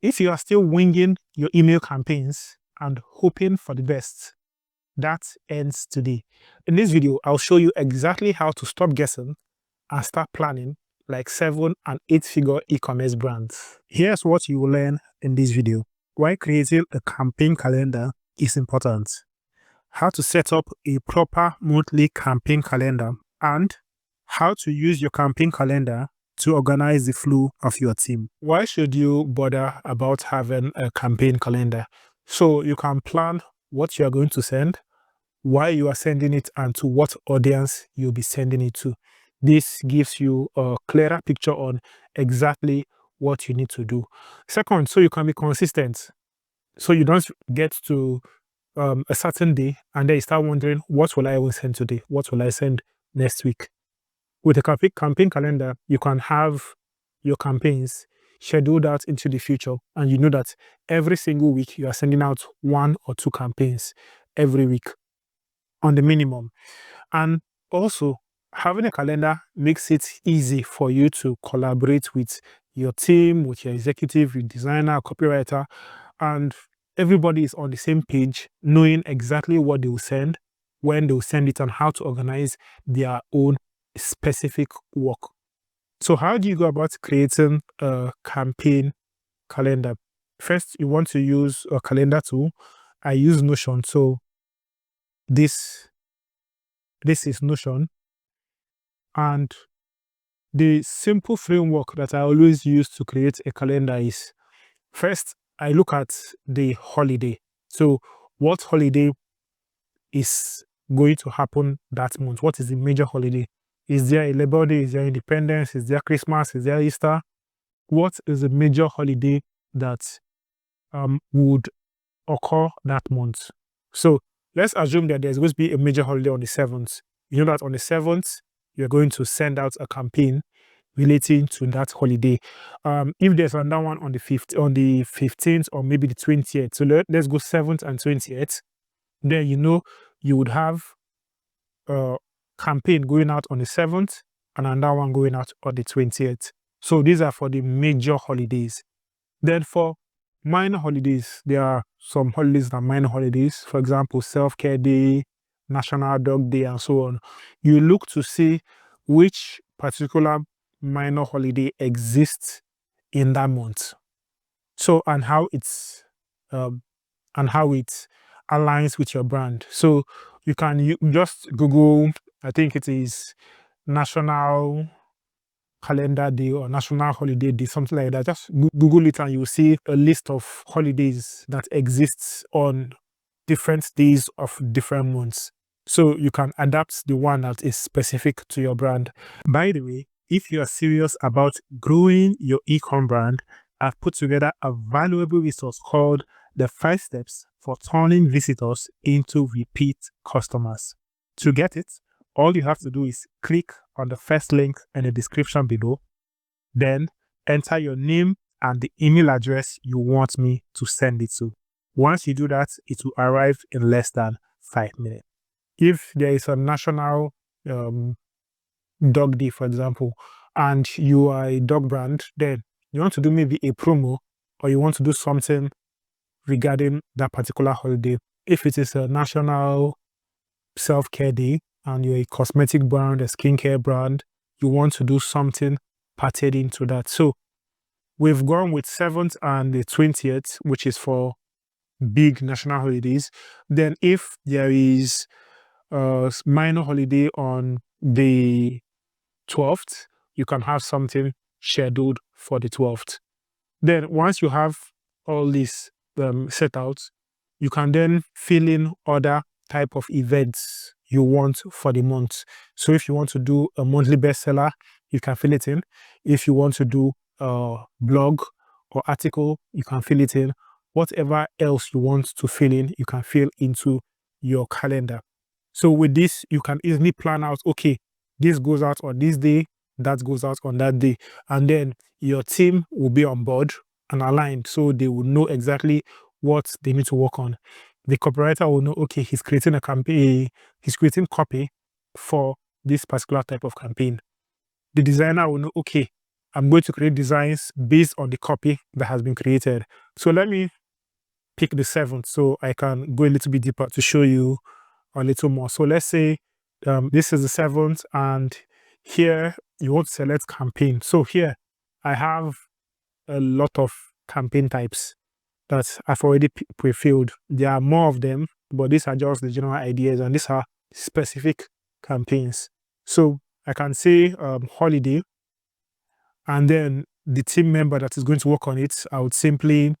If you are still winging your email campaigns and hoping for the best, that ends today. In this video, I'll show you exactly how to stop guessing and start planning like 7 and 8 figure e-commerce brands. Here's what you will learn in this video. Why creating a campaign calendar is important. How to set up a proper monthly campaign calendar, and how to use your campaign calendar to organize the flow of your team. Why should you bother about having a campaign calendar? So you can plan what you are going to send, why you are sending it, and to what audience you'll be sending it to. This gives you a clearer picture on exactly what you need to do. Second, so you can be consistent. So you don't get to a certain day and then you start wondering, what will I even send today? What will I send next week? With a campaign calendar, you can have your campaigns scheduled out into the future, and you know that every single week you are sending out 1 or 2 campaigns every week on the minimum. And also, having a calendar makes it easy for you to collaborate with your team, with your executive, your designer, copywriter, and everybody is on the same page, knowing exactly what they will send, when they will send it, and how to organize their own specific work. So how do you go about creating a campaign calendar? First, you want to use a calendar tool. I use Notion. So this is Notion. And the simple framework that I always use to create a calendar is, first, I look at the holiday. So what holiday is going to happen that month? What is the major holiday? Is there a Labor Day? Is there Independence? Is there Christmas? Is there Easter? What is the major holiday that would occur that month? So let's assume that there's going to be a major holiday on the 7th. You know that on the 7th, you're going to send out a campaign relating to that holiday. If there's another one on the 15th or maybe the 20th, so let's go 7th and 20th, then you know you would have a campaign going out on the 7th and another one going out on the 20th. So these are for the major holidays. Then for minor holidays, there are some holidays that are minor holidays. For example, Self-Care Day, National Dog Day, and so on. You look to see which particular minor holiday exists in that month. So and how it aligns with your brand. So you can just Google, I think it is National Calendar Day or National Holiday Day, something like that. Just Google it and you'll see a list of holidays that exists on different days of different months. So you can adapt the one that is specific to your brand. By the way, if you are serious about growing your e-com brand, I've put together a valuable resource called the 5 Steps for Turning Visitors into Repeat Customers. To get it, all you have to do is click on the first link in the description below, then enter your name and the email address you want me to send it to. Once you do that, it will arrive in less than 5 minutes. If there is a National Dog Day, for example, and you are a dog brand, then you want to do maybe a promo or you want to do something regarding that particular holiday. If it is a National Self-Care Day and you're a cosmetic brand, a skincare brand, you want to do something pertaining to that. So we've gone with 7th and the 20th, which is for big national holidays. Then if there is a minor holiday on the 12th, you can have something scheduled for the 12th. Then once you have all this set out, you can then fill in other type of events you want for the month. So if you want to do a monthly bestseller, you can fill it in. If you want to do a blog or article, you can fill it in. Whatever else you want to fill in, you can fill into your calendar. So with this, you can easily plan out, okay, this goes out on this day, that goes out on that day. And then your team will be on board and aligned, so they will know exactly what they need to work on. The copywriter will know, okay, he's creating a campaign, he's creating copy for this particular type of campaign. The designer will know, okay, I'm going to create designs based on the copy that has been created. So let me pick the 7th so I can go a little bit deeper to show you a little more. So let's say this is the 7th, and here you want to select campaign. So here I have a lot of campaign types that I've already pre-filled. There are more of them, but these are just the general ideas, and these are specific campaigns. So I can say holiday, and then the team member that is going to work on it, I would simply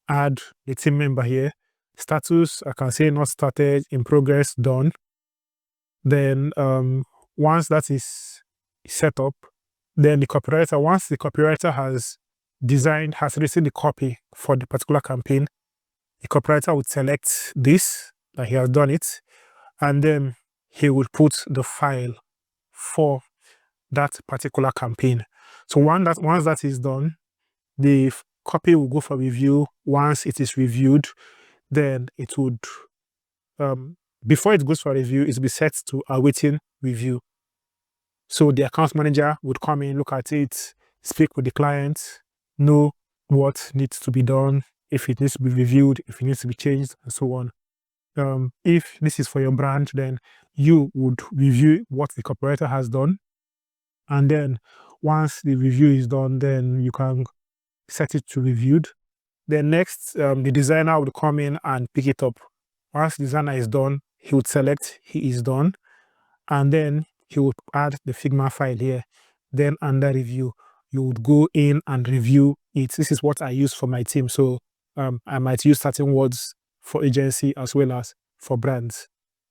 add the team member here. Status, I can say not started, in progress, done. Then once that is set up, then the copywriter, once the copywriter has written the copy for the particular campaign, the copywriter would select this, that he has done it, and then he would put the file for that particular campaign. So once that is done, the copy will go for review. Once it is reviewed, then it would, before it goes for review, it will be set to awaiting review. So the account manager would come in, look at it, speak with the client, know what needs to be done, if it needs to be reviewed, if it needs to be changed, and so on. If this is for your brand, then you would review what the copywriter has done. And then once the review is done, then you can set it to reviewed. Then next, the designer would come in and pick it up. Once the designer is done, he would select he is done, and then he would add the Figma file here. Then under review, you would go in and review it. This is what I use for my team. So I might use certain words for agency as well as for brands.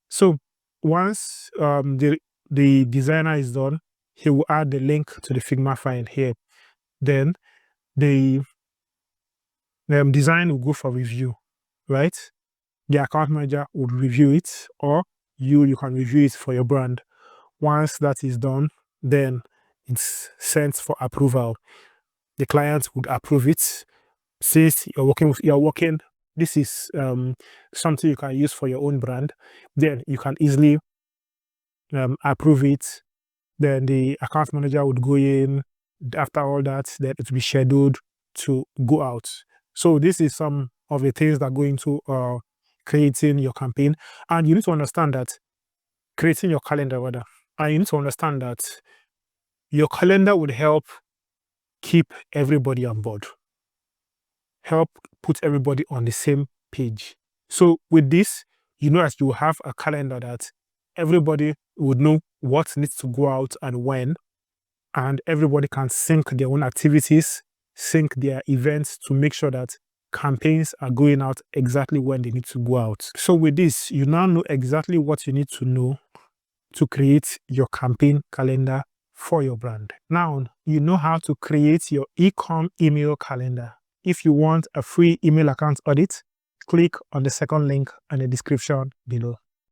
So once the designer is done, he will add the link to the Figma file here. Then the design will go for review, right? The account manager would review it, or you can review it for your brand. Once that is done, then it's sent for approval. The client would approve it. Since you're working, this is something you can use for your own brand, then you can easily approve it. Then the account manager would go in. After all that, then it will be scheduled to go out. So this is some of the things that go into creating your campaign. And you need to understand that creating your calendar, rather, and you need to understand that your calendar would help keep everybody on board, help put everybody on the same page. So with this, you know that you have a calendar that everybody would know what needs to go out and when, and everybody can sync their own activities, sync their events to make sure that campaigns are going out exactly when they need to go out. So with this, you now know exactly what you need to know to create your campaign calendar for your brand. Now, you know how to create your e-com email calendar. If you want a free email account audit, click on the second link in the description below.